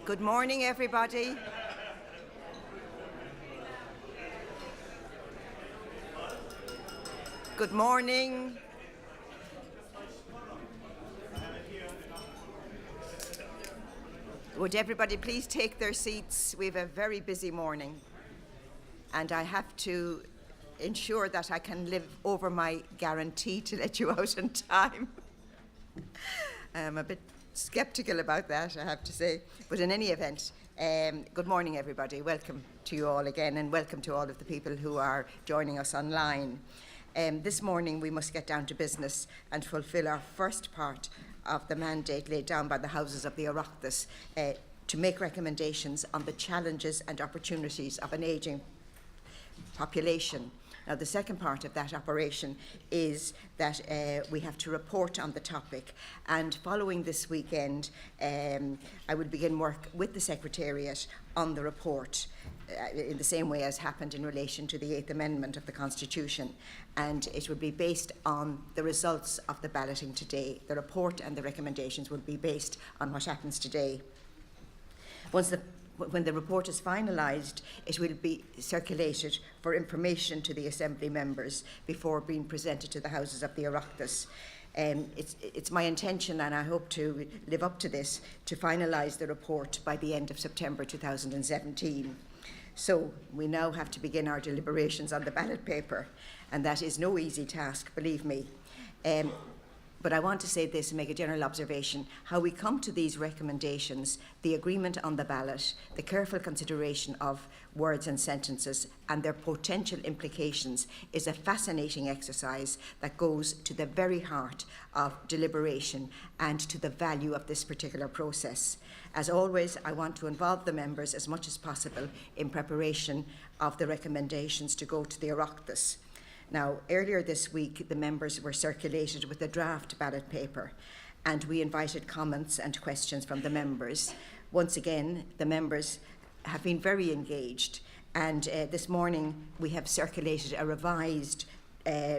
Good morning, everybody. Good morning. Would everybody please take their seats? We have a very busy morning, and I have to ensure that I can live over my guarantee to let you out in time. I'm a bit sceptical about that, I have to say. But in any event, good morning, everybody. Welcome to you all again, and welcome to all of the people who are joining us online. This morning, we must get down to business and fulfil our first part of the mandate laid down by the Houses of the Oireachtas to make recommendations on the challenges and opportunities of an ageing population. Now, the second part of that operation is that we have to report on the topic, and following this weekend, I will begin work with the Secretariat on the report in the same way as happened in relation to the 8th Amendment of the Constitution, and it will be based on the results of the balloting today. The report and the recommendations will be based on what happens today. When the report is finalised, it will be circulated for information to the Assembly members before being presented to the Houses of the Oireachtas. It's my intention, and I hope to live up to this, to finalise the report by the end of September 2017. So we now have to begin our deliberations on the ballot paper, and that is no easy task, believe me. But I want to say this and make a general observation. How we come to these recommendations, the agreement on the ballot, the careful consideration of words and sentences and their potential implications is a fascinating exercise that goes to the very heart of deliberation and to the value of this particular process. As always, I want to involve the members as much as possible in preparation of the recommendations to go to the Oireachtas. Now, earlier this week, the members were circulated with a draft ballot paper, and we invited comments and questions from the members. Once again, the members have been very engaged, and this morning we have circulated a revised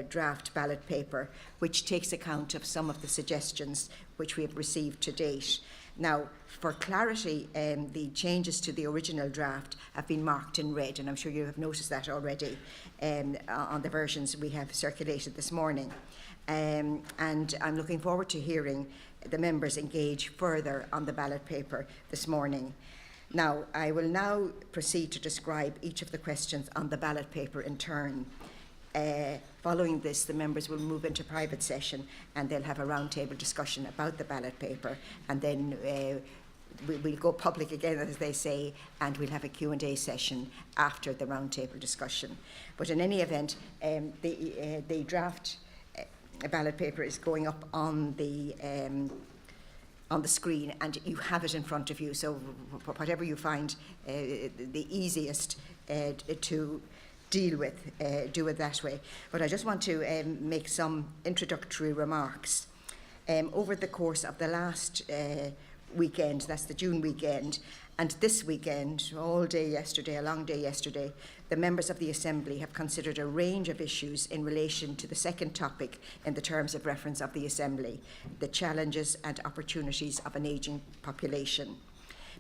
draft ballot paper, which takes account of some of the suggestions which we have received to date. Now, for clarity, the changes to the original draft have been marked in red, and I'm sure you have noticed that already on the versions we have circulated this morning. And I'm looking forward to hearing the members engage further on the ballot paper this morning. Now, I will now proceed to describe each of the questions on the ballot paper in turn. Following this, the members will move into private session and they'll have a roundtable discussion about the ballot paper, and then we'll go public again, as they say, and we'll have a Q&A session after the roundtable discussion. But in any event, the draft ballot paper is going up on the screen, and you have it in front of you, so whatever you find the easiest to deal with, do it that way. But I just want to make some introductory remarks. Over the course of the last weekend, that's the June weekend, and this weekend, all day yesterday, a long day yesterday, the members of the Assembly have considered a range of issues in relation to the second topic in the terms of reference of the Assembly, the challenges and opportunities of an ageing population.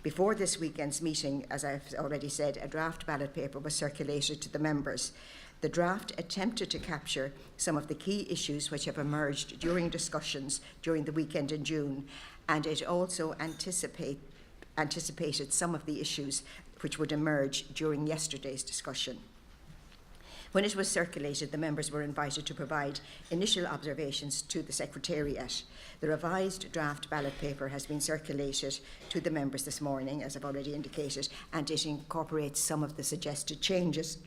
Before this weekend's meeting, as I've already said, a draft ballot paper was circulated to the members. The draft attempted to capture some of the key issues which have emerged during discussions during the weekend in June, and it also anticipated some of the issues which would emerge during yesterday's discussion. When it was circulated, the members were invited to provide initial observations to the Secretariat. The revised draft ballot paper has been circulated to the members this morning, as I've already indicated, and it incorporates some of the suggested changes.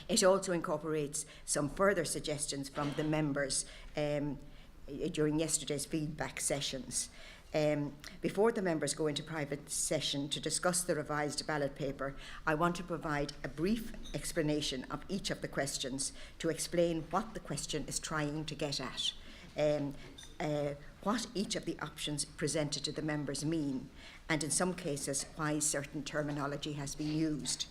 It also incorporates some further suggestions from the members during yesterday's feedback sessions. Before the members go into private session to discuss the revised ballot paper, I want to provide a brief explanation of each of the questions to explain what the question is trying to get at, what each of the options presented to the members mean, and in some cases why certain terminology has been used.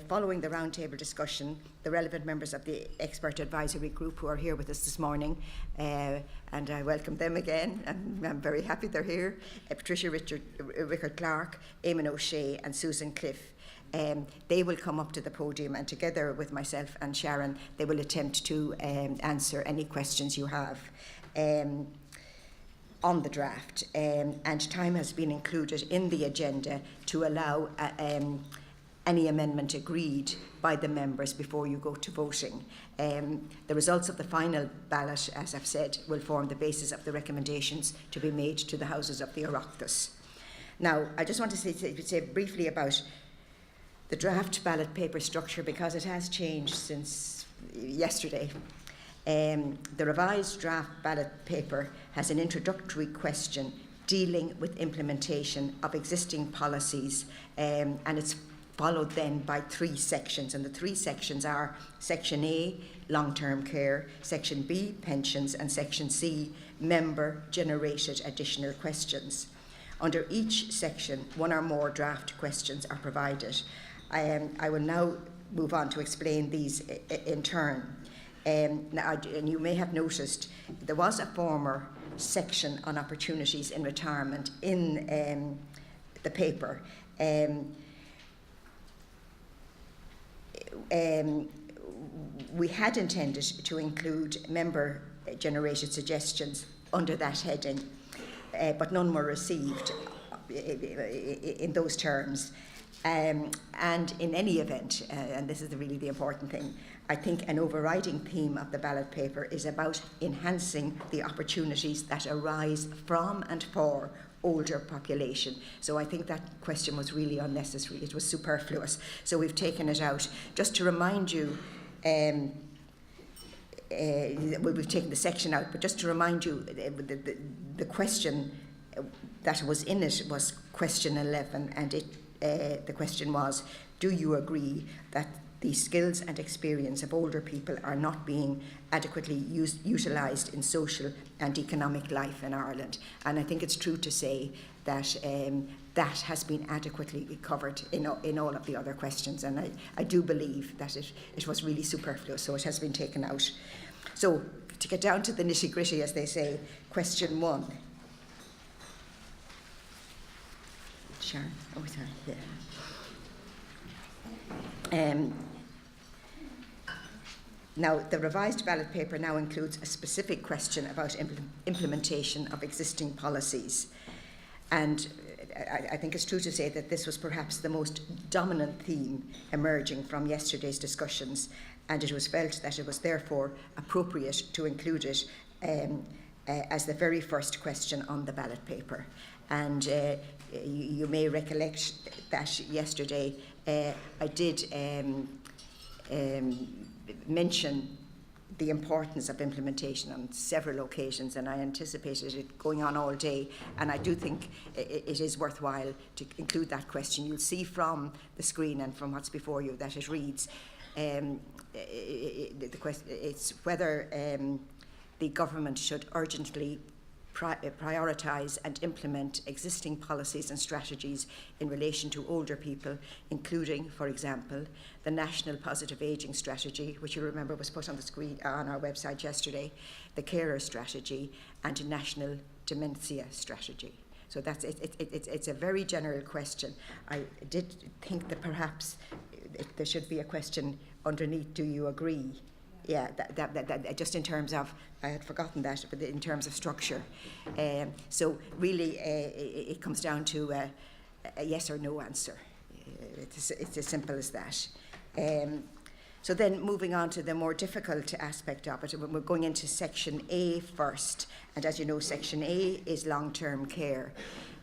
Following the roundtable discussion, the relevant members of the expert advisory group who are here with us this morning, and I welcome them again, and I'm very happy they're here, Patricia Rickard-Clark, Eamon O'Shea and Susan Cliff. They will come up to the podium, and together with myself and Sharon, they will attempt to answer any questions you have on the draft. And time has been included in the agenda to allow any amendment agreed by the members before you go to voting. The results of the final ballot, as I've said, will form the basis of the recommendations to be made to the Houses of the Oireachtas. Now, I just want to say briefly about the draft ballot paper structure, because it has changed since yesterday. The revised draft ballot paper has an introductory question dealing with implementation of existing policies, and it's followed then by 3 sections, and the 3 sections are Section A, long-term care, Section B, pensions, and Section C, member-generated additional questions. Under each section, 1 or more draft questions are provided. I will now move on to explain these in turn. Now, and you may have noticed there was a former section on opportunities in retirement in the paper. We had intended to include member-generated suggestions under that heading, but none were received in those terms. And in any event, and this is really the important thing, I think an overriding theme of the ballot paper is about enhancing the opportunities that arise from and for older population. So I think that question was really unnecessary. It was superfluous. So we've taken it out. Just to remind you, we've taken the section out, but just to remind you, the question that was in it was question 11, and the question was, do you agree that the skills and experience of older people are not being adequately utilised in social and economic life in Ireland? And I think it's true to say that that has been adequately covered in all of the other questions, and I do believe that it was really superfluous, so it has been taken out. So to get down to the nitty-gritty, as they say, question 1. Sharon, oh sorry, yeah. Now, the revised ballot paper now includes a specific question about implementation of existing policies. And I think it's true to say that this was perhaps the most dominant theme emerging from yesterday's discussions, and it was felt that it was therefore appropriate to include it as the very first question on the ballot paper. And you may recollect that yesterday I did mention the importance of implementation on several occasions, and I anticipated it going on all day, and I do think it is worthwhile to include that question. You'll see from the screen and from what's before you that it reads, the question, it's whether the government should urgently prioritise and implement existing policies and strategies in relation to older people, including, for example, the National Positive Ageing Strategy, which you remember was put on the screen on our website yesterday, the Carer Strategy, and a National Dementia Strategy. So that's it's a very general question. I did think that perhaps there should be a question underneath, do you agree? Yeah, that just in terms of, I had forgotten that, but in terms of structure. So really it comes down to a yes or no answer. It's as simple as that. So then moving on to the more difficult aspect of it, we're going into Section A first. And as you know, Section A is long-term care.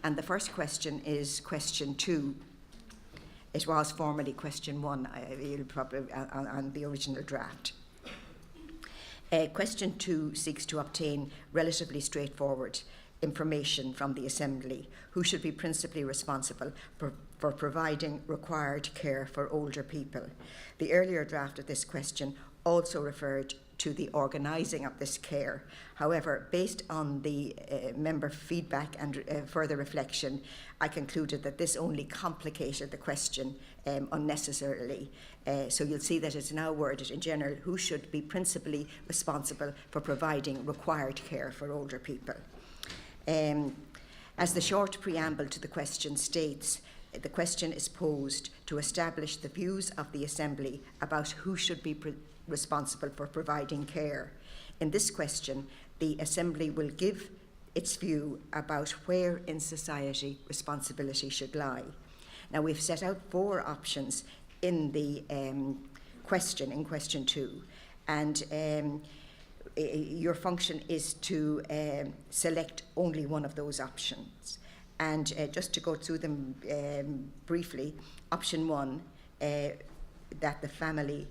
And the first question is question 2. It was formerly question 1, probably on the original draft. Question 2 seeks to obtain relatively straightforward information from the Assembly, who should be principally responsible for providing required care for older people. The earlier draft of this question also referred to the organising of this care. However, based on the member feedback and further reflection, I concluded that this only complicated the question unnecessarily. So you'll see that it's now worded in general: who should be principally responsible for providing required care for older people. As the short preamble to the question states, the question is posed to establish the views of the Assembly about who should be responsible for providing care. In this question, the Assembly will give its view about where in society responsibility should lie. Now, we've set out 4 options in the question 2, and your function is to select only one of those options. And just to go through them briefly, option 1, that the family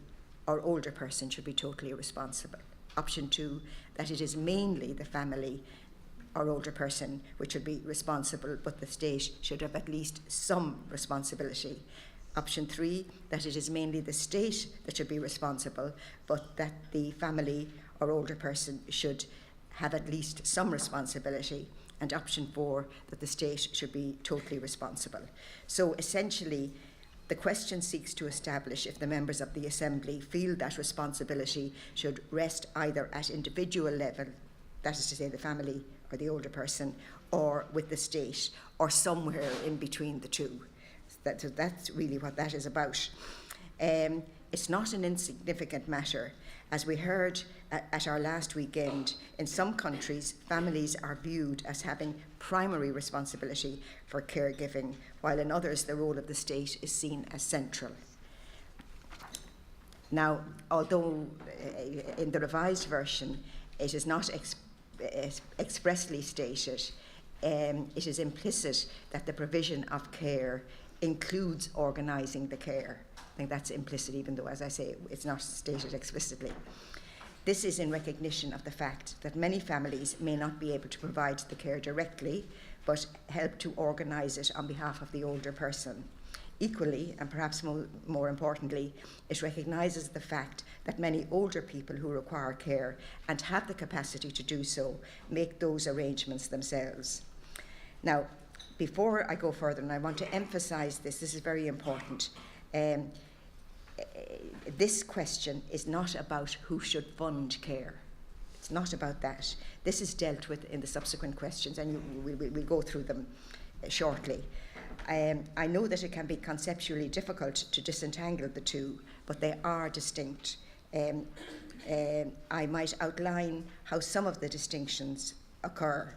or older person should be totally responsible. Option 2, that it is mainly the family or older person which should be responsible, but the state should have at least some responsibility. Option 3, that it is mainly the state that should be responsible, but that the family or older person should have at least some responsibility. And option 4, that the state should be totally responsible. So essentially, the question seeks to establish if the members of the Assembly feel that responsibility should rest either at individual level, that is to say the family or the older person, or with the state, or somewhere in between the two. So that's really what that is about. It's not an insignificant matter. As we heard at our last weekend, in some countries, families are viewed as having primary responsibility for caregiving, while in others, the role of the state is seen as central. Now, although in the revised version, it is not expressly stated, it is implicit that the provision of care includes organising the care. I think that's implicit, even though, as I say, it's not stated explicitly. This is in recognition of the fact that many families may not be able to provide the care directly, but help to organise it on behalf of the older person. Equally, and perhaps more importantly, it recognises the fact that many older people who require care and have the capacity to do so make those arrangements themselves. Now, before I go further, and I want to emphasise this is very important, this question is not about who should fund care. It's not about that. This is dealt with in the subsequent questions, and we'll go through them shortly. I know that it can be conceptually difficult to disentangle the two, but they are distinct. I might outline how some of the distinctions occur.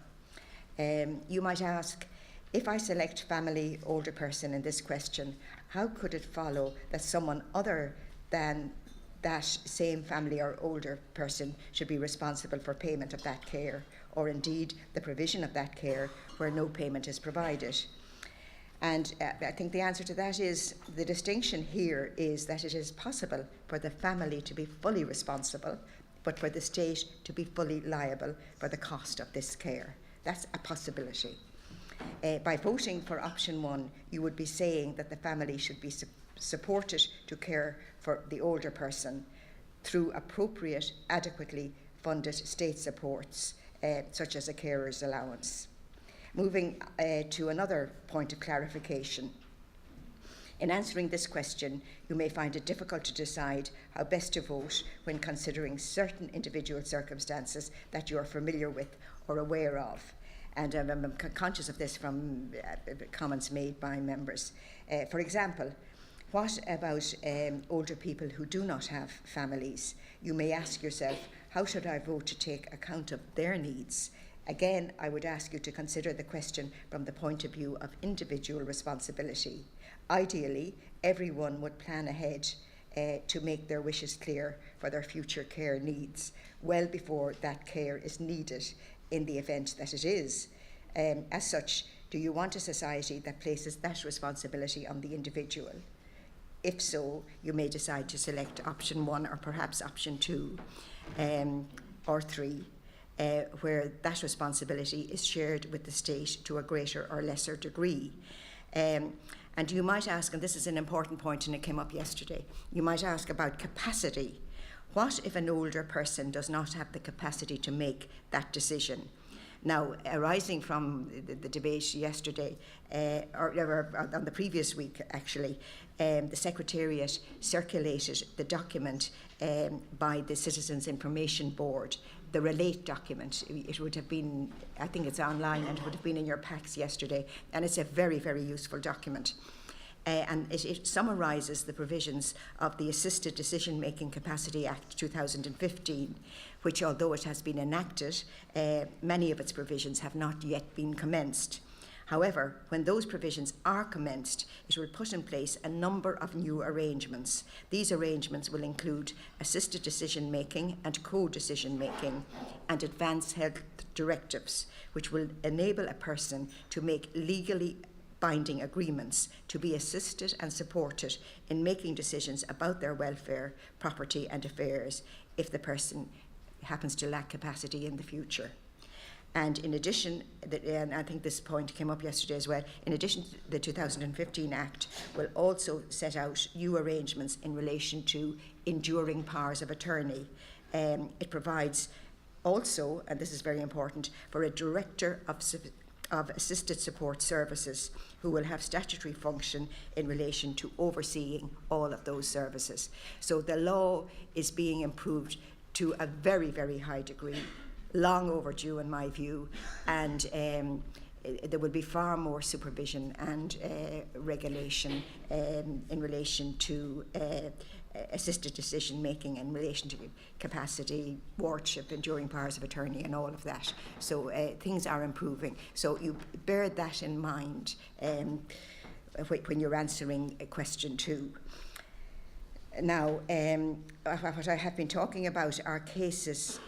You might ask, if I select family, older person in this question, how could it follow that someone other than that same family or older person should be responsible for payment of that care, or indeed the provision of that care where no payment is provided? And I think the answer to that is, the distinction here is that it is possible for the family to be fully responsible, but for the state to be fully liable for the cost of this care. That's a possibility. By voting for option 1, you would be saying that the family should be supported to care for the older person through appropriate, adequately funded state supports, such as a carer's allowance. Moving to another point of clarification. In answering this question, you may find it difficult to decide how best to vote when considering certain individual circumstances that you are familiar with or aware of. And I'm conscious of this from comments made by members. For example, what about older people who do not have families? You may ask yourself, how should I vote to take account of their needs? Again, I would ask you to consider the question from the point of view of individual responsibility. Ideally, everyone would plan ahead to make their wishes clear for their future care needs, well before that care is needed in the event that it is. As such, do you want a society that places that responsibility on the individual? If so, you may decide to select option 1 or perhaps option 2 or 3, where that responsibility is shared with the state to a greater or lesser degree. And you might ask, and this is an important point and it came up yesterday, you might ask about capacity. What if an older person does not have the capacity to make that decision? Now, arising from the debate yesterday, or on the previous week actually, the Secretariat circulated the document by the Citizens Information Board, the Relate document. It would have been, I think it's online, and it would have been in your packs yesterday, and it's a very, very useful document. And it summarises the provisions of the Assisted Decision-Making Capacity Act 2015, which, although it has been enacted, many of its provisions have not yet been commenced. However, when those provisions are commenced, it will put in place a number of new arrangements. These arrangements will include assisted decision-making and co-decision-making and advanced health directives, which will enable a person to make legally binding agreements to be assisted and supported in making decisions about their welfare, property and affairs if the person happens to lack capacity in the future. And in addition, and I think this point came up yesterday as well, in addition, the 2015 Act will also set out new arrangements in relation to enduring powers of attorney. It provides also, and this is very important, for a director of assisted support services who will have statutory function in relation to overseeing all of those services. So the law is being improved to a very, very high degree, long overdue in my view, and there will be far more supervision and regulation in relation to assisted decision making, in relation to capacity, wardship, enduring powers of attorney and all of that. So things are improving. So you bear that in mind when you're answering question 2. Now, what I have been talking about are cases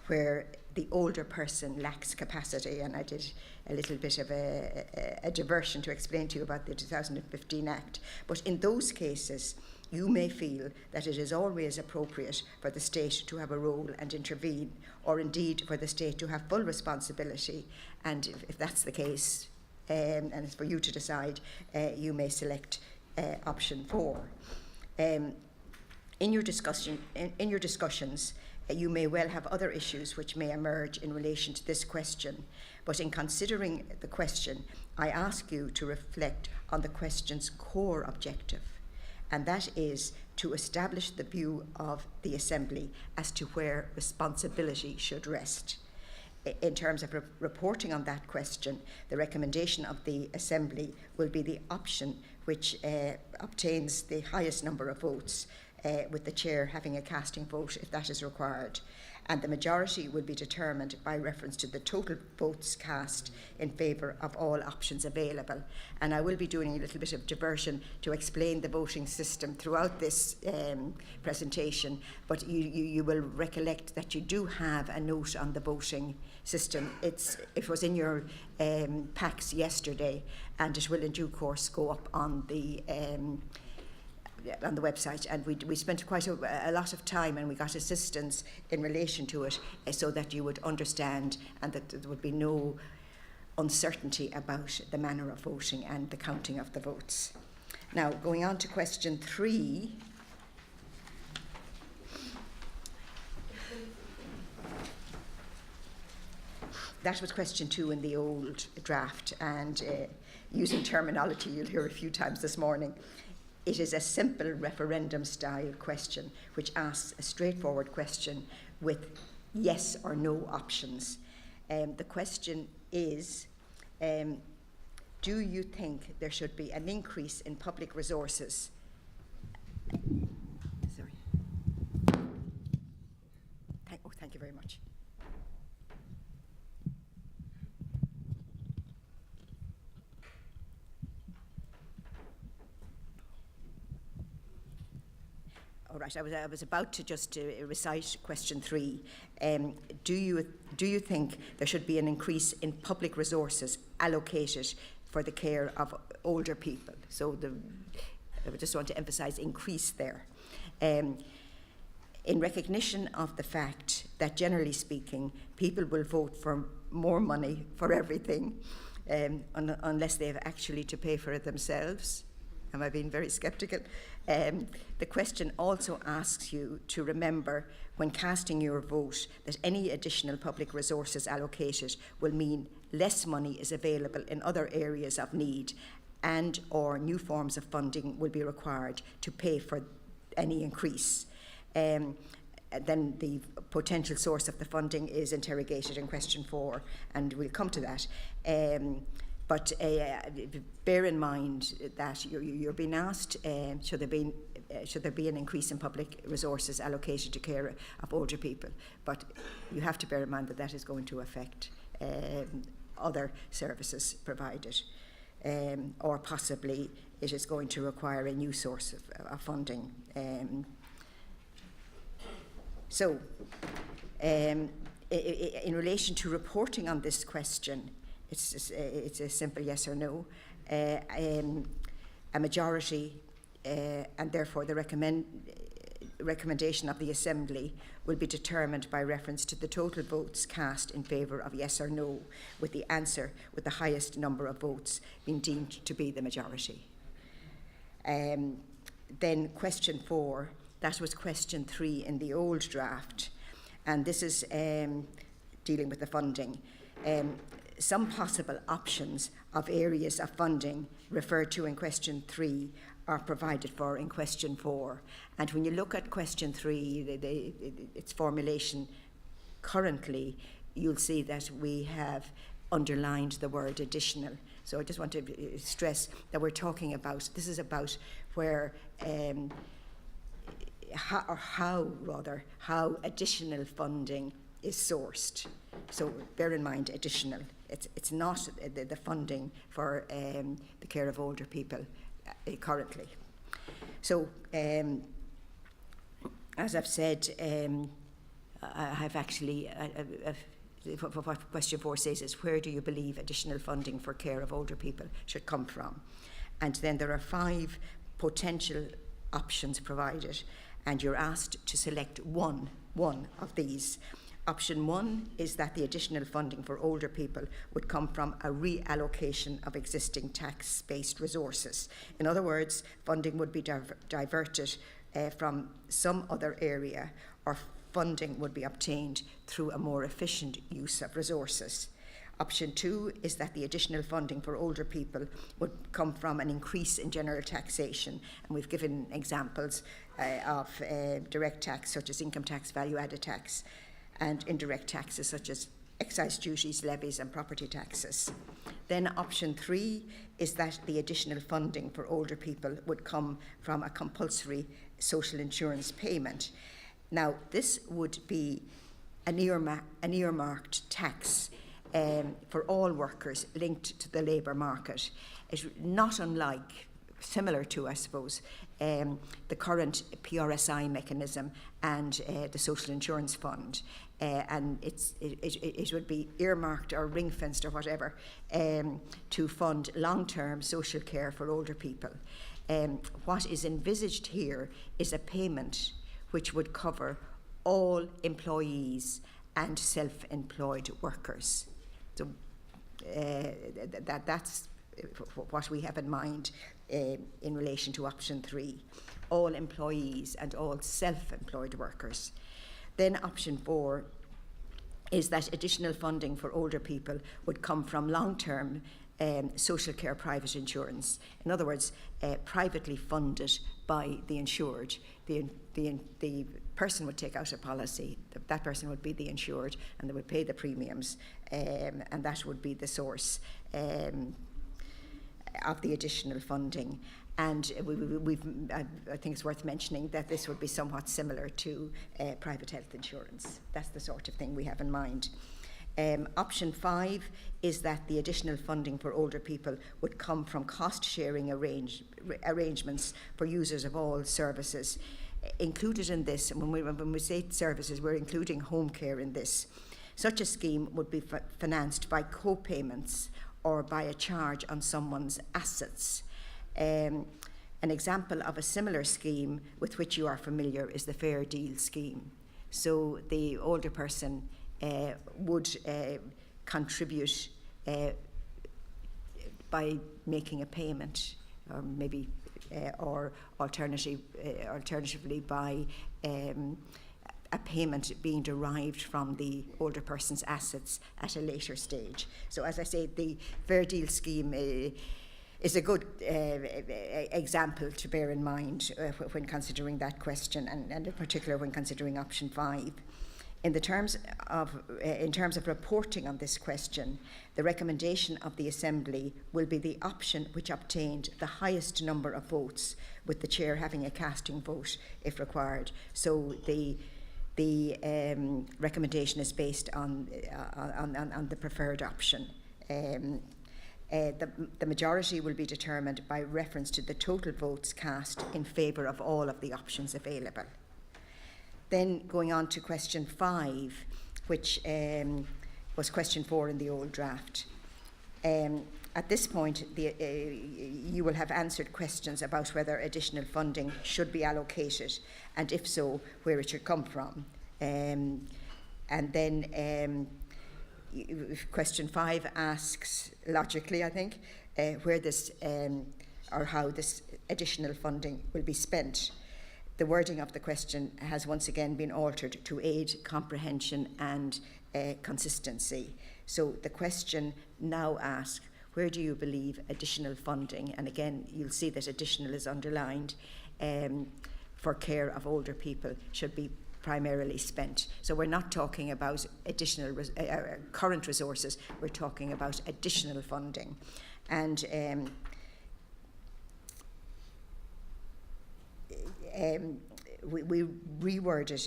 where the older person lacks capacity, and I did a little bit of a diversion to explain to you about the 2015 Act. But in those cases, you may feel that it is always appropriate for the state to have a role and intervene, or indeed for the state to have full responsibility. And if that's the case, and it's for you to decide, you may select option 4. In your discussions, you may well have other issues which may emerge in relation to this question, but in considering the question, I ask you to reflect on the question's core objective, and that is to establish the view of the Assembly as to where responsibility should rest. In terms of reporting on that question, the recommendation of the Assembly will be the option which obtains the highest number of votes, with the chair having a casting vote if that is required. And the majority will be determined by reference to the total votes cast in favour of all options available. And I will be doing a little bit of diversion to explain the voting system throughout this presentation, but you will recollect that you do have a note on the voting system. It was in your packs yesterday, and it will in due course go up on the website, and we spent quite a lot of time, and we got assistance in relation to it, so that you would understand and that there would be no uncertainty about the manner of voting and the counting of the votes. Now, going on to question 3. That was question 2 in the old draft, and using terminology you'll hear a few times this morning. It is a simple referendum-style question which asks a straightforward question with yes or no options. The question is, do you think there should be an increase in public resources? Sorry. Thank you very much. All right, I was about to just recite question 3. Do you think there should be an increase in public resources allocated for the care of older people? So I just want to emphasise increase there. In recognition of the fact that, generally speaking, people will vote for more money for everything, unless they have actually to pay for it themselves. Am I being very sceptical? The question also asks you to remember when casting your vote that any additional public resources allocated will mean less money is available in other areas of need, and or new forms of funding will be required to pay for any increase. Then the potential source of the funding is interrogated in question 4, and we'll come to that. But bear in mind that you're being asked, should there be an increase in public resources allocated to care of older people? But you have to bear in mind that that is going to affect other services provided, or possibly it is going to require a new source of funding. So, in relation to reporting on this question, it's a simple yes or no. A majority, and therefore the recommendation of the Assembly will be determined by reference to the total votes cast in favour of yes or no, with the answer with the highest number of votes being deemed to be the majority. Then question 4, that was question 3 in the old draft, and this is dealing with the funding. Some possible options of areas of funding referred to in question 3 are provided for in question 4. And when you look at question 3, its formulation currently, you'll see that we have underlined the word additional. So I just want to stress that we're talking about, this is about where, how additional funding is sourced. So bear in mind additional. It's not the funding for the care of older people currently. So as I've said, I have actually, what question 4 says is, where do you believe additional funding for care of older people should come from? And then there are 5 potential options provided, and you're asked to select one of these. Option 1 is that the additional funding for older people would come from a reallocation of existing tax-based resources. In other words, funding would be diverted from some other area, or funding would be obtained through a more efficient use of resources. Option 2 is that the additional funding for older people would come from an increase in general taxation, and we've given examples of direct tax such as income tax, value-added tax, and indirect taxes such as excise duties, levies and property taxes. Then option 3 is that the additional funding for older people would come from a compulsory social insurance payment. Now, this would be an earmarked tax for all workers linked to the labour market. It's not unlike, similar to, I suppose, the current PRSI mechanism and the Social Insurance Fund. And it would be earmarked or ring-fenced or whatever to fund long-term social care for older people. What is envisaged here is a payment which would cover all employees and self-employed workers. So that's what we have in mind in relation to option 3, all employees and all self-employed workers. Then option 4 is that additional funding for older people would come from long-term social care private insurance. In other words, privately funded by the insured. The person would take out a policy, that person would be the insured, and they would pay the premiums, and that would be the source of the additional funding. And I think it's worth mentioning that this would be somewhat similar to private health insurance. That's the sort of thing we have in mind. Option 5 is that the additional funding for older people would come from cost-sharing arrangements for users of all services. Included in this, and when we say services, we're including home care in this. Such a scheme would be financed by co-payments or by a charge on someone's assets. An example of a similar scheme with which you are familiar is the Fair Deal scheme. So the older person would contribute by making a payment or maybe or alternatively by a payment being derived from the older person's assets at a later stage. So as I say, the Fair Deal scheme is a good example to bear in mind when considering that question, and in particular when considering option 5. In terms of reporting on this question, the recommendation of the Assembly will be the option which obtained the highest number of votes, with the chair having a casting vote if required. So the recommendation is based on the preferred option. The majority will be determined by reference to the total votes cast in favour of all of the options available. Then going on to question 5, which was question 4 in the old draft. At this point, you will have answered questions about whether additional funding should be allocated, and if so, where it should come from. And then question 5 asks, logically I think, where this or how this additional funding will be spent. The wording of the question has once again been altered to aid comprehension and consistency. So the question now asks, where do you believe additional funding, and again you'll see that additional is underlined, for care of older people should be primarily spent. So we're not talking about additional current resources, we're talking about additional funding. And we reworded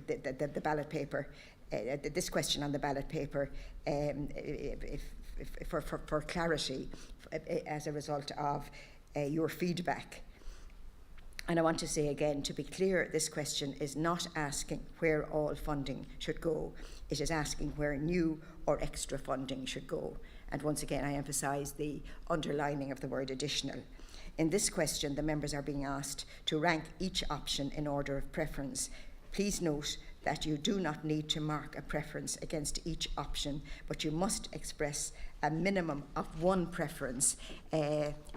the ballot paper, this question on the ballot paper, for clarity as a result of your feedback. And I want to say again, to be clear, this question is not asking where all funding should go. It is asking where new or extra funding should go. And once again, I emphasise the underlining of the word additional. In this question, the members are being asked to rank each option in order of preference. Please note that you do not need to mark a preference against each option, but you must express a minimum of one preference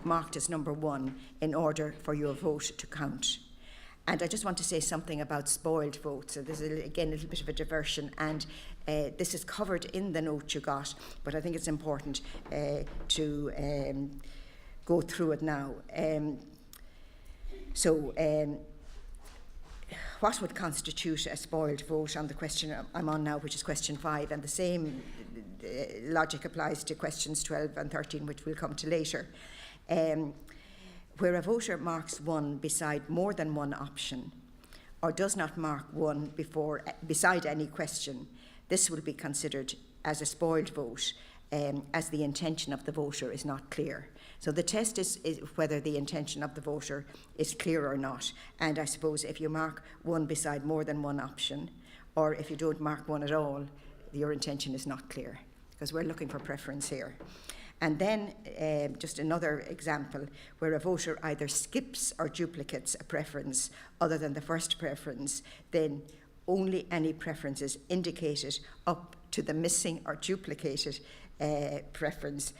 marked as number 1 in order for your vote to count. And I just want to say something about spoiled votes. So this is again a little bit of a diversion, and this is covered in the note you got, but I think it's important to go through it now. What would constitute a spoiled vote on the question I'm on now, which is question 5, and the same logic applies to questions 12 and 13, which we'll come to later. Where a voter marks 1 beside more than one option, or does not mark 1 beside any question, this will be considered as a spoiled vote, as the intention of the voter is not clear. So the test is whether the intention of the voter is clear or not. And I suppose if you mark 1 beside more than one option, or if you don't mark 1 at all, your intention is not clear, because we're looking for preference here. And then just another example, where a voter either skips or duplicates a preference other than the first preference, then only any preferences indicated up to the missing or duplicated preference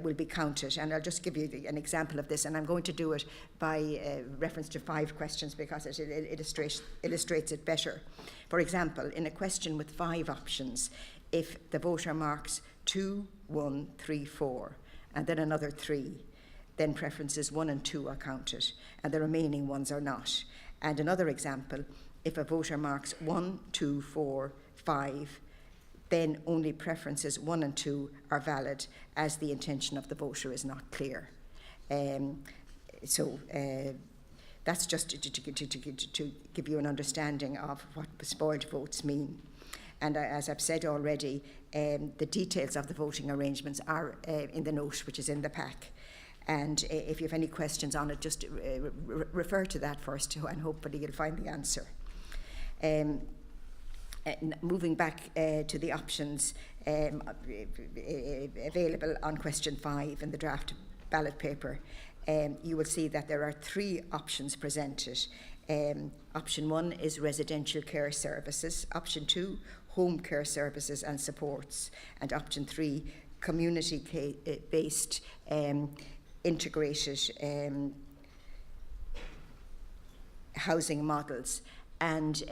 will be counted. And I'll just give you an example of this, and I'm going to do it by reference to 5 questions because it illustrates it better. For example, in a question with 5 options, if the voter marks 2, 1, 3, 4, and then another 3, then preferences 1 and 2 are counted, and the remaining ones are not. And another example, if a voter marks 1, 2, 4, 5, then only preferences 1 and 2 are valid, as the intention of the voter is not clear. That's just to give you an understanding of what spoiled votes mean. And as I've said already, the details of the voting arrangements are in the note, which is in the pack. And if you have any questions on it, just refer to that first, and hopefully you'll find the answer. Moving back to the options available on question 5 in the draft ballot paper, you will see that there are 3 options presented. Option 1 is residential care services, option 2, home care services and supports, and option 3, community-based integrated housing models. And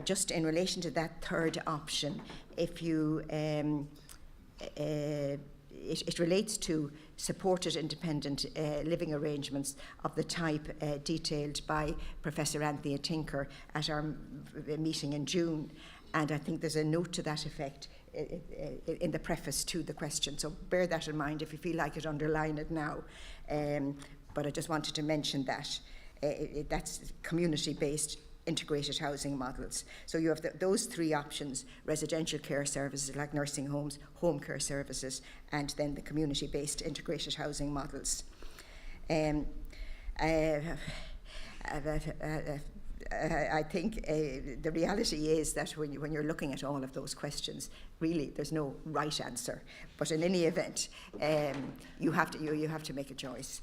just in relation to that third option, if you it relates to supported independent living arrangements of the type detailed by Professor Anthony Tinker at our meeting in June. And I think there's a note to that effect in the preface to the question. So bear that in mind. If you feel like it, underline it now. But I just wanted to mention that. That's community-based integrated housing models. So you have those three options: residential care services like nursing homes, home care services, and then the community-based integrated housing models. I think the reality is that when you're looking at all of those questions, really there's no right answer. But in any event, you have to make a choice.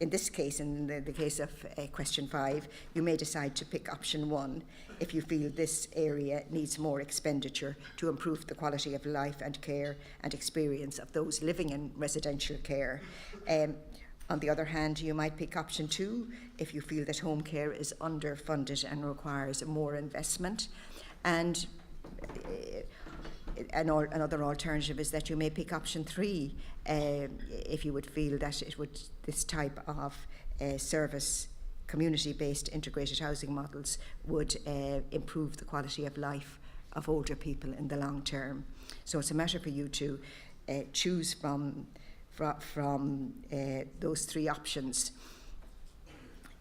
In this case, in the case of question 5, you may decide to pick option 1 if you feel this area needs more expenditure to improve the quality of life and care and experience of those living in residential care. On the other hand, you might pick option 2 if you feel that home care is underfunded and requires more investment. And another alternative is that you may pick option 3 if you would feel that this type of service, community-based integrated housing models would improve the quality of life of older people in the long term. So it's a matter for you to choose from those 3 options.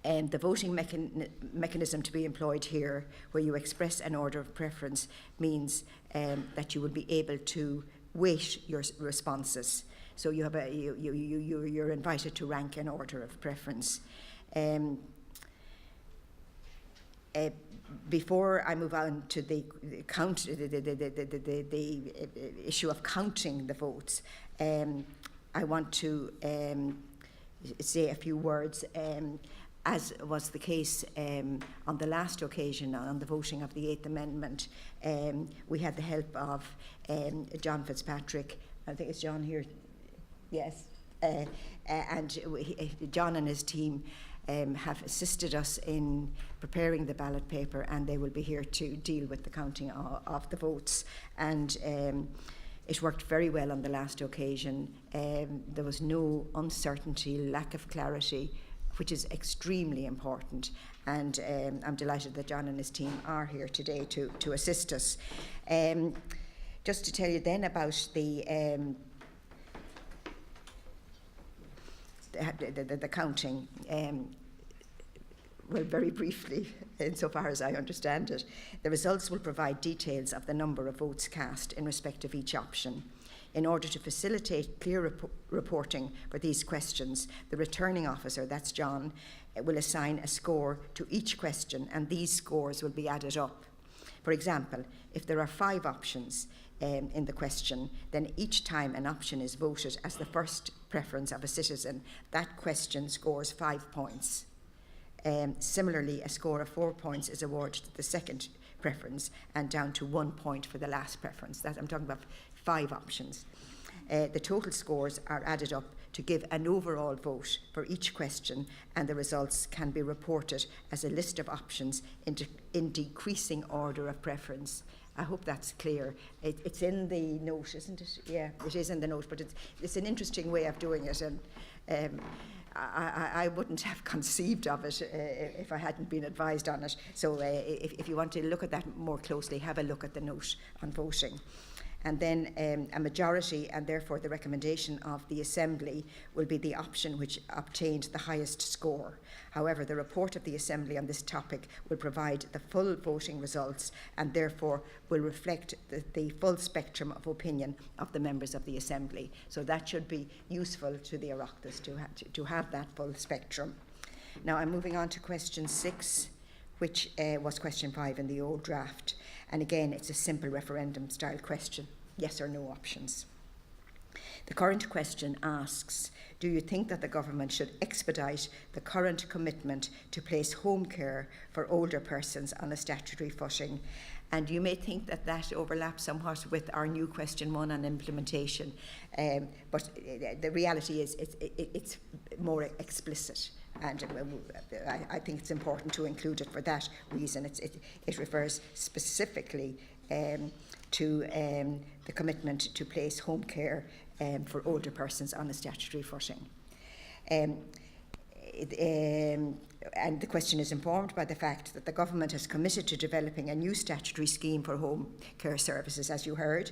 The voting mechanism to be employed here, where you express an order of preference, means that you will be able to weight your responses. So you have you're invited to rank an order of preference. Before I move on to the issue of counting the votes, I want to say a few words. As was the case on the last occasion, on the voting of the 8th Amendment, we had the help of John Fitzpatrick. I think it's John here. Yes. And John and his team have assisted us in preparing the ballot paper, and they will be here to deal with the counting of the votes. And it worked very well on the last occasion. There was no uncertainty, lack of clarity, which is extremely important. And I'm delighted that John and his team are here today to assist us. Just to tell you then about the counting, well, very briefly, insofar as I understand it, the results will provide details of the number of votes cast in respect of each option. In order to facilitate clear reporting for these questions, the returning officer, that's John, will assign a score to each question, and these scores will be added up. For example, if there are 5 options in the question, then each time an option is voted as the first preference of a citizen, that question scores 5 points. Similarly, a score of 4 points is awarded to the second preference and down to 1 point for the last preference. That I'm talking about 5 options. The total scores are added up to give an overall vote for each question, and the results can be reported as a list of options in decreasing order of preference. I hope that's clear. It's in the note, isn't it? Yeah, it is in the note, but it's an interesting way of doing it, and I wouldn't have conceived of it if I hadn't been advised on it. So if you want to look at that more closely, have a look at the note on voting. And then a majority, and therefore the recommendation of the Assembly, will be the option which obtained the highest score. However, the report of the Assembly on this topic will provide the full voting results and therefore will reflect the full spectrum of opinion of the members of the Assembly. So that should be useful to the Oireachtas to have that full spectrum. Now I'm moving on to question 6, which was question 5 in the old draft. And again, it's a simple referendum-style question, yes or no options. The current question asks, do you think that the government should expedite the current commitment to place home care for older persons on a statutory footing And you may think that that overlaps somewhat with our new question 1 on implementation, but the reality is it's more explicit. And I think it's important to include it for that reason. It refers specifically to the commitment to place home care for older persons on a statutory footing. And the question is informed by the fact that the government has committed to developing a new statutory scheme for home care services, as you heard.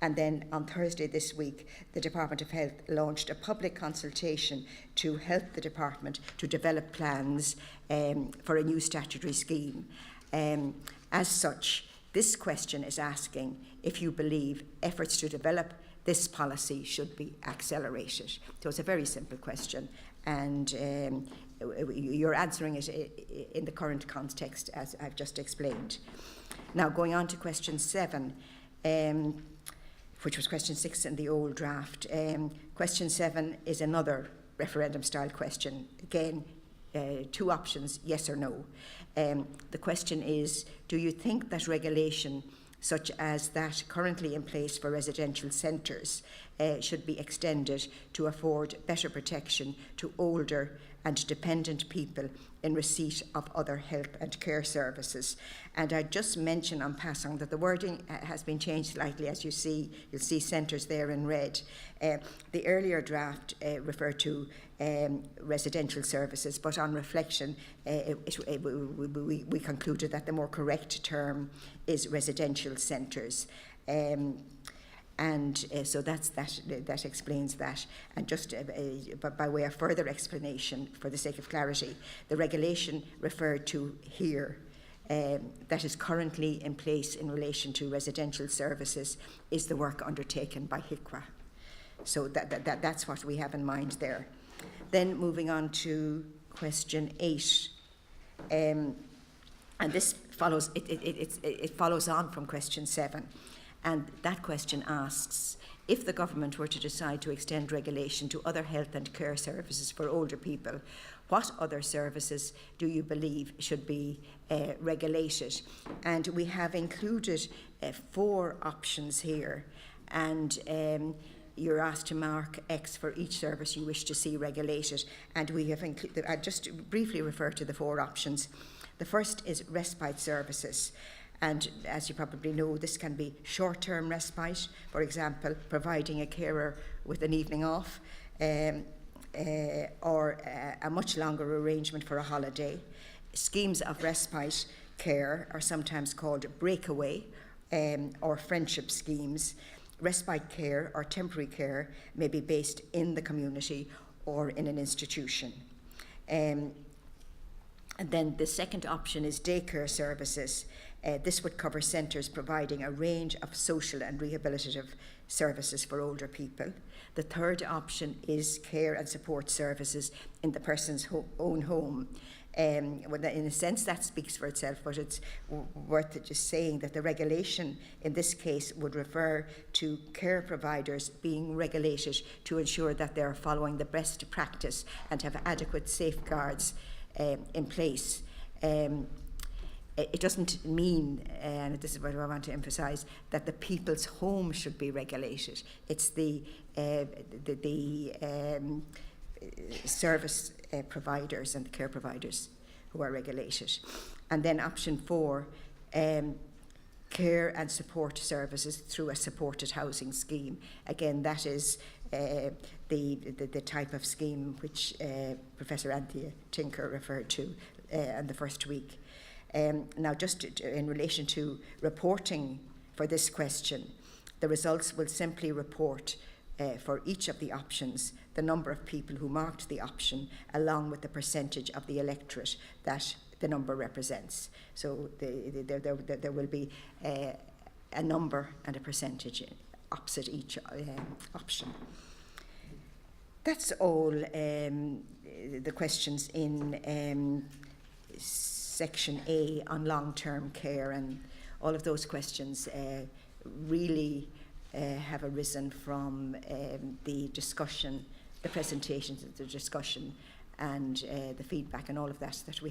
And then on Thursday this week, the Department of Health launched a public consultation to help the department to develop plans for a new statutory scheme. As such, this question is asking if you believe efforts to develop this policy should be accelerated. So it's a very simple question, and you're answering it in the current context, as I've just explained. Now, going on to question 7, which was question 6 in the old draft. Question 7 is another referendum-style question. Again, 2 options, yes or no. The question is, do you think that regulation such as that currently in place for residential centres should be extended to afford better protection to older and dependent people in receipt of other health and care services? And I just mention en passant that the wording has been changed slightly, as you see. You'll see centres there in red. The earlier draft referred to residential services, but on reflection, we concluded that the more correct term is residential centres. So that explains that. And just by way of further explanation, for the sake of clarity, the regulation referred to here that is currently in place in relation to residential services is the work undertaken by HICWA. So that's what we have in mind there. Then moving on to question 8. And this follows, it follows on from question 7. And that question asks, if the government were to decide to extend regulation to other health and care services for older people, what other services do you believe should be regulated? And we have included 4 options here, and you're asked to mark X for each service you wish to see regulated. And we have included, I'll just briefly refer to the 4 options. The first is respite services. And as you probably know, this can be short-term respite, for example, providing a carer with an evening off, or a much longer arrangement for a holiday. Schemes of respite care are sometimes called breakaway or friendship schemes. Respite care or temporary care may be based in the community or in an institution. And then the second option is daycare services. This would cover centres providing a range of social and rehabilitative services for older people. The third option is care and support services in the person's own home. Well, in a sense, that speaks for itself, but it's worth just saying that the regulation in this case would refer to care providers being regulated to ensure that they're following the best practice and have adequate safeguards in place. It doesn't mean, and this is what I want to emphasise, that the people's home should be regulated. It's the service providers and the care providers who are regulated. And then option 4, care and support services through a supported housing scheme. Again, that is the type of scheme which Professor Anthea Tinker referred to in the first week. Now, just in relation to reporting for this question, the results will simply report for each of the options the number of people who marked the option along with the percentage of the electorate that the number represents. So there will be a number and a percentage opposite each option. That's all the questions in Section A on long-term care, and all of those questions really have arisen from the discussion, the presentations, the discussion, and the feedback and all of that we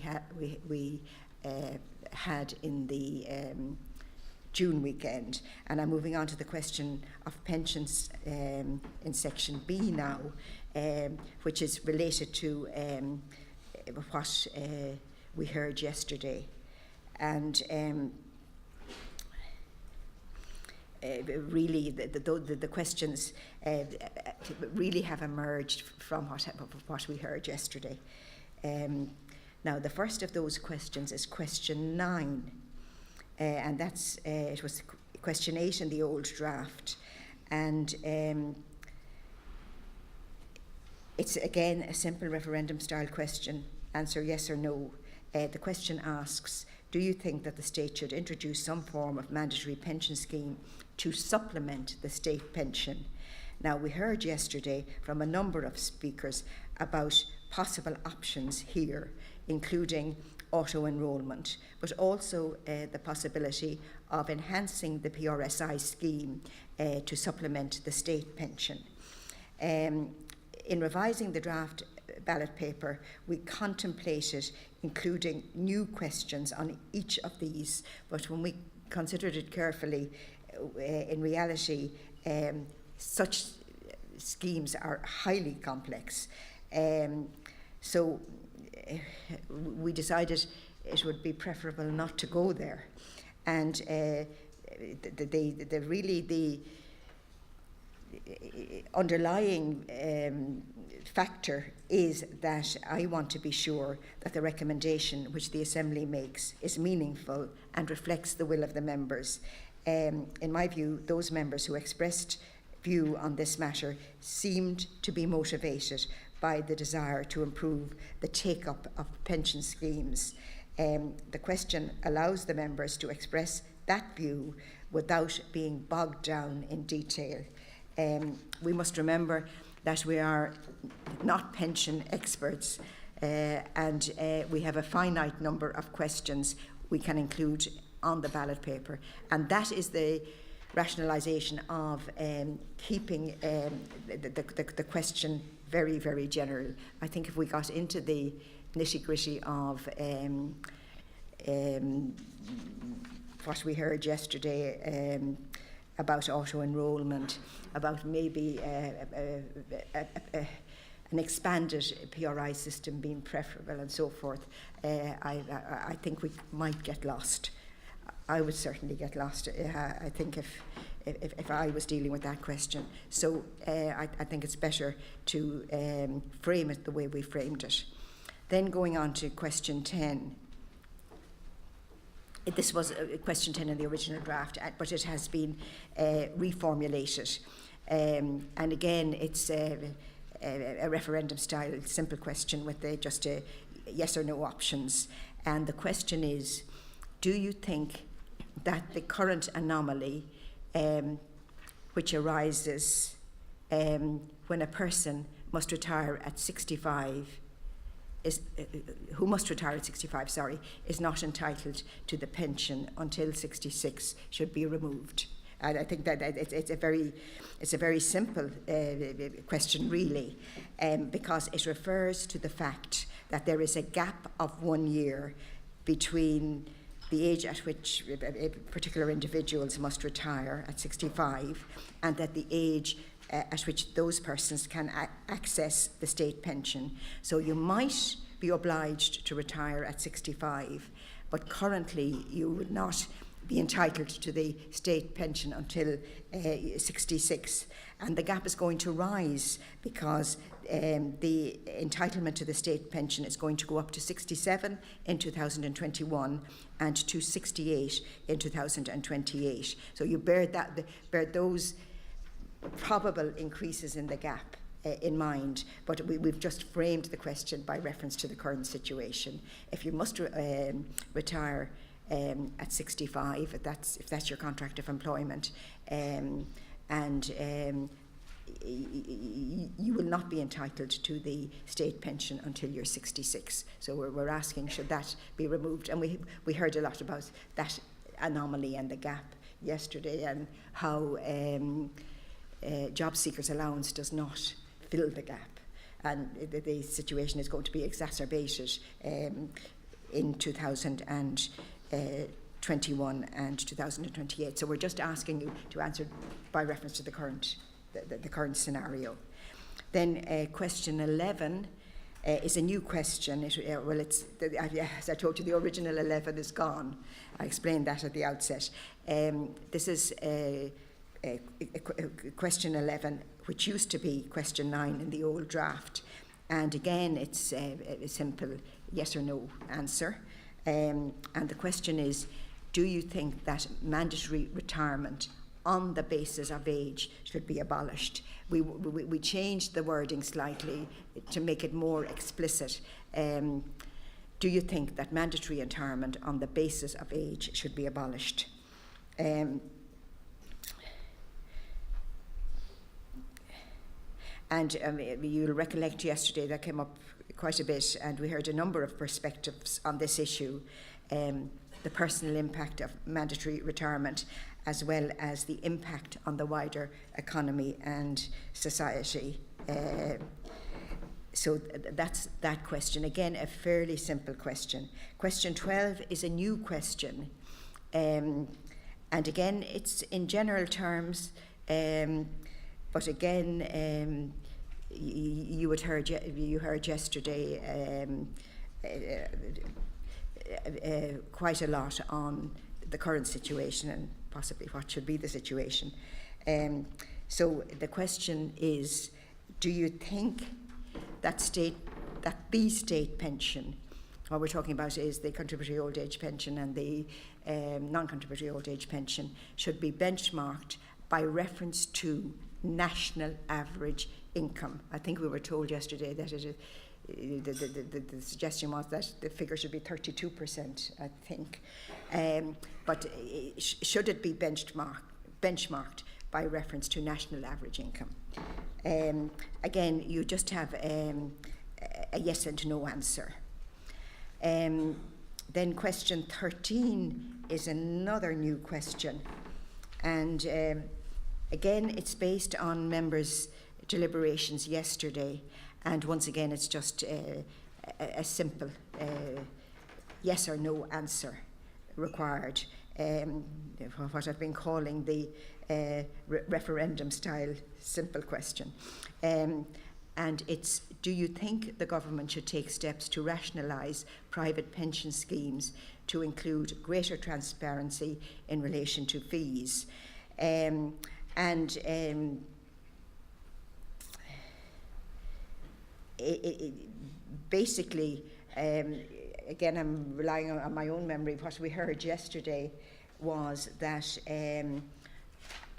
had in the June weekend. And I'm moving on to the question of pensions in section B now, which is related to what we heard yesterday. And really, the questions really have emerged from what we heard yesterday. Now, the first of those questions is question 9, and that's it was question 8 in the old draft, and it's again a simple referendum-style question. Answer yes or no. The question asks, do you think that the state should introduce some form of mandatory pension scheme to supplement the state pension? Now, we heard yesterday from a number of speakers about possible options here, including auto-enrolment, but also the possibility of enhancing the PRSI scheme to supplement the state pension. In revising the draft ballot paper, we contemplated including new questions on each of these, but when we considered it carefully, in reality, such schemes are highly complex. So we decided it would be preferable not to go there. And the underlying factor is that I want to be sure that the recommendation which the Assembly makes is meaningful and reflects the will of the members. In my view, those members who expressed view on this matter seemed to be motivated by the desire to improve the take-up of pension schemes. The question allows the members to express that view without being bogged down in detail. We must remember that we are not pension experts, and we have a finite number of questions we can include on the ballot paper, and that is the rationalisation of keeping the question very, very general. I think if we got into the nitty-gritty of what we heard yesterday about auto-enrolment, about maybe an expanded PRI system being preferable and so forth, I think we might get lost. I would certainly get lost, I think, if I was dealing with that question. So I think it's better to frame it the way we framed it. Then going on to question 10. This was question 10 in the original draft, but it has been reformulated. And again, it's a referendum-style simple question with just a yes or no options. And the question is, do you think that the current anomaly which arises when a person must retire at 65 who must retire at 65, is not entitled to the pension until 66 should be removed? And I think that it's a very simple question, really, because it refers to the fact that there is a gap of 1 year between the age at which particular individuals must retire at 65 and that the age at which those persons can access the state pension. So you might be obliged to retire at 65, but currently you would not be entitled to the state pension until 66. And the gap is going to rise because the entitlement to the state pension is going to go up to 67 in 2021 and to 68 in 2028. So you bear those probable increases in the gap in mind, but we've just framed the question by reference to the current situation. If you must retire at 65, if that's your contract of employment, and you will not be entitled to the state pension until you're 66. So we're asking, should that be removed? And we heard a lot about that anomaly and the gap yesterday, and how job seekers allowance does not fill the gap, and the situation is going to be exacerbated in 2022. 2021 and 2028. So we're just asking you to answer by reference to the current scenario. Then question 11 is a new question. As I told you, the original 11 is gone. I explained that at the outset. This is question 11, which used to be question 9 in the old draft. And again, it's a simple yes or no answer. And the question is, do you think that mandatory retirement on the basis of age should be abolished? We changed the wording slightly to make it more explicit. Do you think that mandatory retirement on the basis of age should be abolished? And you'll recollect yesterday that came up quite a bit, and we heard a number of perspectives on this issue, the personal impact of mandatory retirement, as well as the impact on the wider economy and society. So that's that question. Again, a fairly simple question. Question 12 is a new question. And again, it's in general terms, but again, you heard yesterday quite a lot on the current situation and possibly what should be the situation. So the question is, do you think that the state pension, what we're talking about is the contributory old age pension and the non-contributory old age pension, should be benchmarked by reference to national average income? I think we were told yesterday that the suggestion was that the figure should be 32%, I think. But should it be benchmarked by reference to national average income? Again, you just have a yes and no answer. Then question 13 is another new question. And again, it's based on members' deliberations yesterday. And once again, it's just a simple yes or no answer required. What I've been calling the referendum-style simple question. And it's, do you think the government should take steps to rationalise private pension schemes to include greater transparency in relation to fees? Basically, again, I'm relying on my own memory. What we heard yesterday was that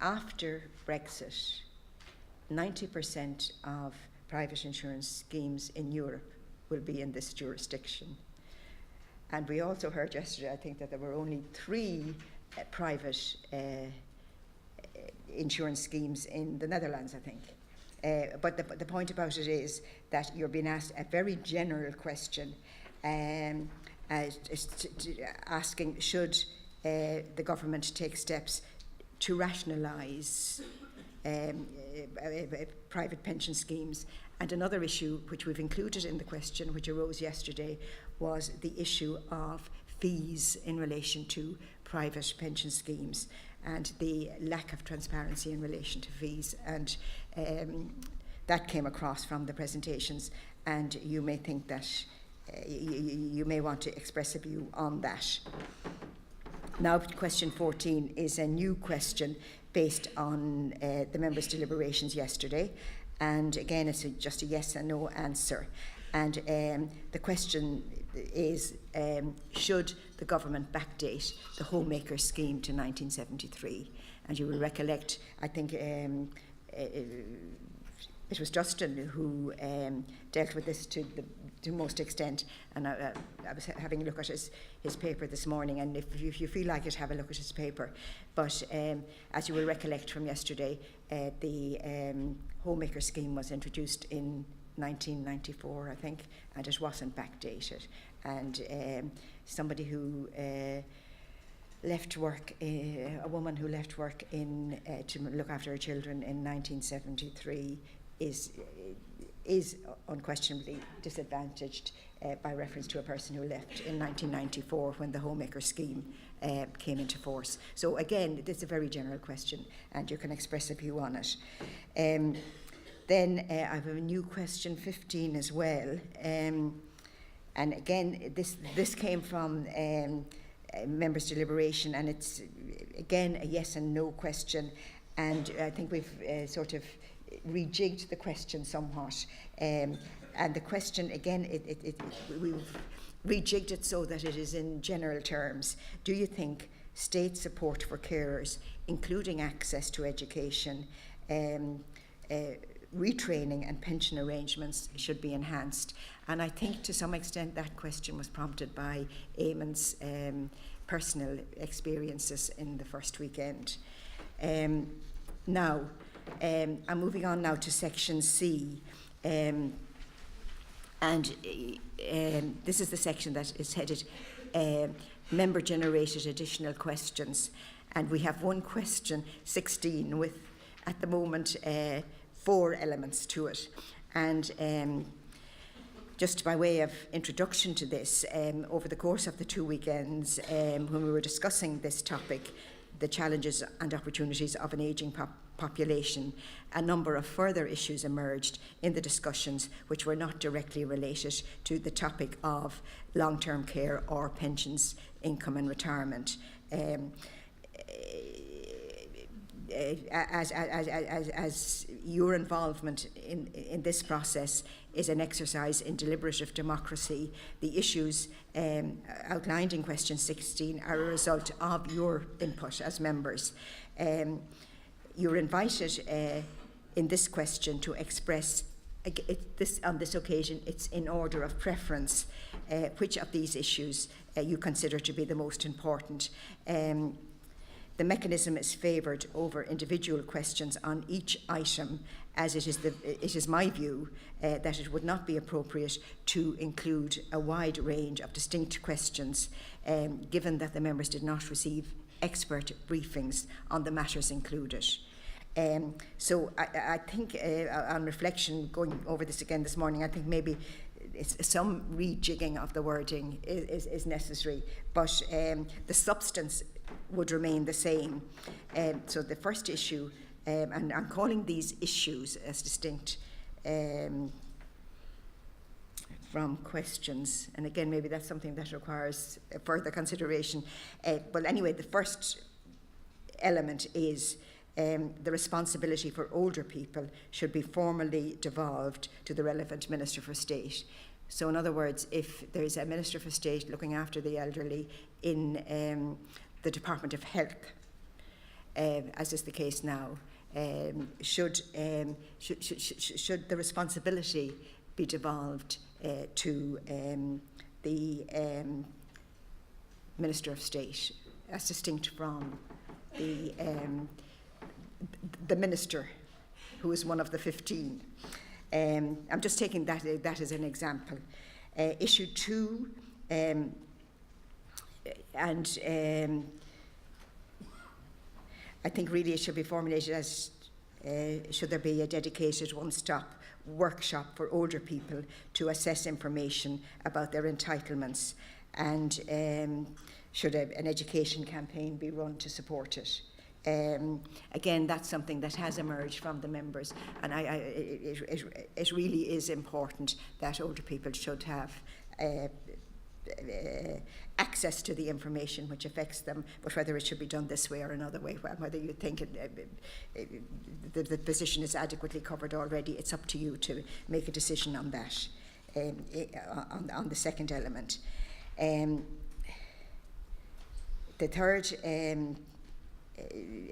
after Brexit, 90% of private insurance schemes in Europe will be in this jurisdiction. And we also heard yesterday, I think, that there were only 3 private insurance schemes in the Netherlands, I think. But the point about it is that you're being asked a very general question, asking should the government take steps to rationalise private pension schemes. And another issue which we've included in the question, which arose yesterday, was the issue of fees in relation to private pension schemes and the lack of transparency in relation to fees. And that came across from the presentations, and you may think that you may want to express a view on that. Now, question 14 is a new question based on the members' deliberations yesterday, and again, it's just a yes and no answer. And the question is, should the government backdate the homemaker scheme to 1973? And you will recollect, I think it was Justin who dealt with this to most extent, and I was having a look at his paper this morning, and if you feel like it, have a look at his paper. But as you will recollect from yesterday, the homemaker scheme was introduced in 1994, I think, and it wasn't backdated. And somebody who left work, a woman who left work to look after her children in 1973, is unquestionably disadvantaged by reference to a person who left in 1994 when the Homemaker scheme came into force. So again, it's a very general question, and you can express a view on it. Then I have a new question 15 as well. And again, this came from members' deliberation, and it's again a yes and no question. And I think we've sort of rejigged the question somewhat. And the question, again, we've rejigged it so that it is in general terms. Do you think state support for carers, including access to education, retraining and pension arrangements, should be enhanced? And I think to some extent that question was prompted by Eamon's personal experiences in the first weekend. Now, I'm moving on now to section C. And this is the section that is headed member-generated additional questions. And we have one question, 16, with, at the moment, 4 elements to it. And just by way of introduction to this, over the course of the 2 weekends, when we were discussing this topic, the challenges and opportunities of an ageing population, a number of further issues emerged in the discussions which were not directly related to the topic of long-term care or pensions, income and retirement. As your involvement in this process is an exercise in deliberative democracy, the issues outlined in question 16 are a result of your input as members. You're invited in this question to express, on this occasion, it's in order of preference, which of these issues you consider to be the most important. The mechanism is favoured over individual questions on each item, as it is my view that it would not be appropriate to include a wide range of distinct questions, given that the members did not receive expert briefings on the matters included. So I think on reflection, going over this again this morning, I think maybe some rejigging of the wording is necessary, but the substance would remain the same. So the first issue, and I'm calling these issues as distinct from questions, and again maybe that's something that requires further consideration. But anyway, the first element is the responsibility for older people should be formally devolved to the relevant Minister for State. So in other words, if there's a Minister for State looking after the elderly in the Department of Health, as is the case now, should the responsibility be devolved to the Minister of State, as distinct from the Minister, who is one of the 15. I'm just taking that as an example. Issue 2, and I think really it should be formulated as should there be a dedicated one-stop workshop for older people to assess information about their entitlements, and should an education campaign be run to support it. Again, that's something that has emerged from the members, and it really is important that older people should have access to the information which affects them, but whether it should be done this way or another way, whether you think the position is adequately covered already, it's up to you to make a decision on that, on the second element. The third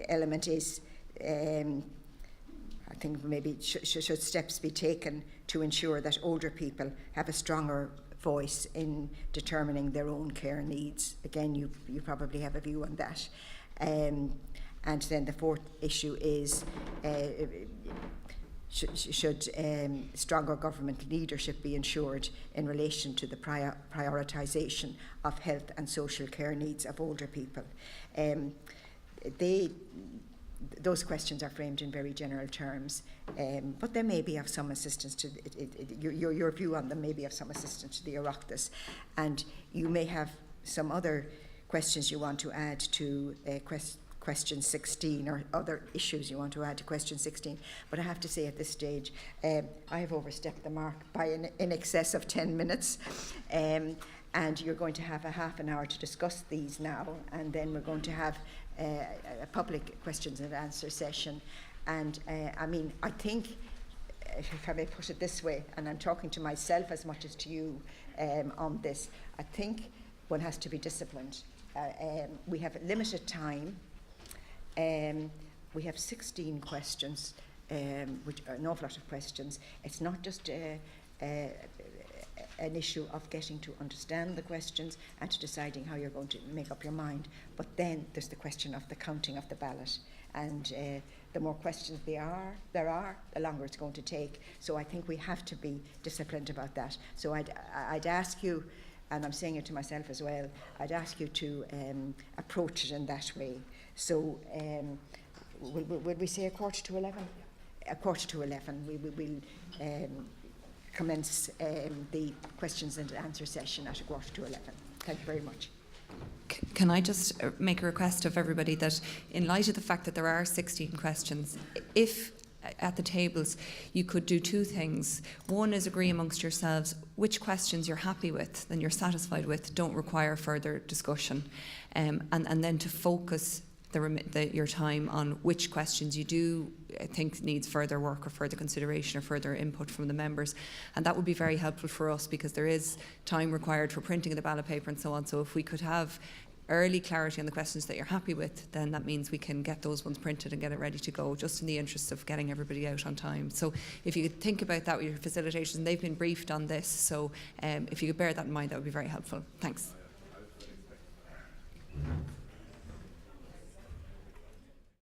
element is, I think maybe should steps be taken to ensure that older people have a stronger voice in determining their own care needs. Again, you probably have a view on that. And then the fourth issue is should stronger government leadership be ensured in relation to the prioritisation of health and social care needs of older people. those questions are framed in very general terms, but they may be of some assistance to your view on them may be of some assistance to the Oireachtas, and you may have some other questions you want to add to question 16, or other issues you want to add to question 16. But I have to say at this stage, I have overstepped the mark by in excess of 10 minutes. And you're going to have a half an hour to discuss these now, and then we're going to have a public questions and answer session. And I think, if I may put it this way, and I'm talking to myself as much as to you on this, I think one has to be disciplined. We have limited time. We have 16 questions, which are an awful lot of questions. It's not just an issue of getting to understand the questions and to deciding how you're going to make up your mind. But then there's the question of the counting of the ballot. And the more questions there are, the longer it's going to take. So I think we have to be disciplined about that. So I'd ask you, and I'm saying it to myself as well, I'd ask you to approach it in that way. So will we say 11:15? 11:15. We will commence the questions and answer session at 11:15. Thank you very much. Can I just make a request of everybody that, in light of the fact that there are 16 questions, if at the tables you could do two things. One is agree amongst yourselves which questions you're happy with and you're satisfied with, don't require further discussion, and then to focus your time on which questions you do think needs further work or further consideration or further input from the members. And that would be very helpful for us, because there is time required for printing of the ballot paper and so on. So if we could have early clarity on the questions that you're happy with, then that means we can get those ones printed and get it ready to go, just in the interest of getting everybody out on time. So if you could think about that with your facilitators, and they've been briefed on this, so if you could bear that in mind, that would be very helpful. Thanks.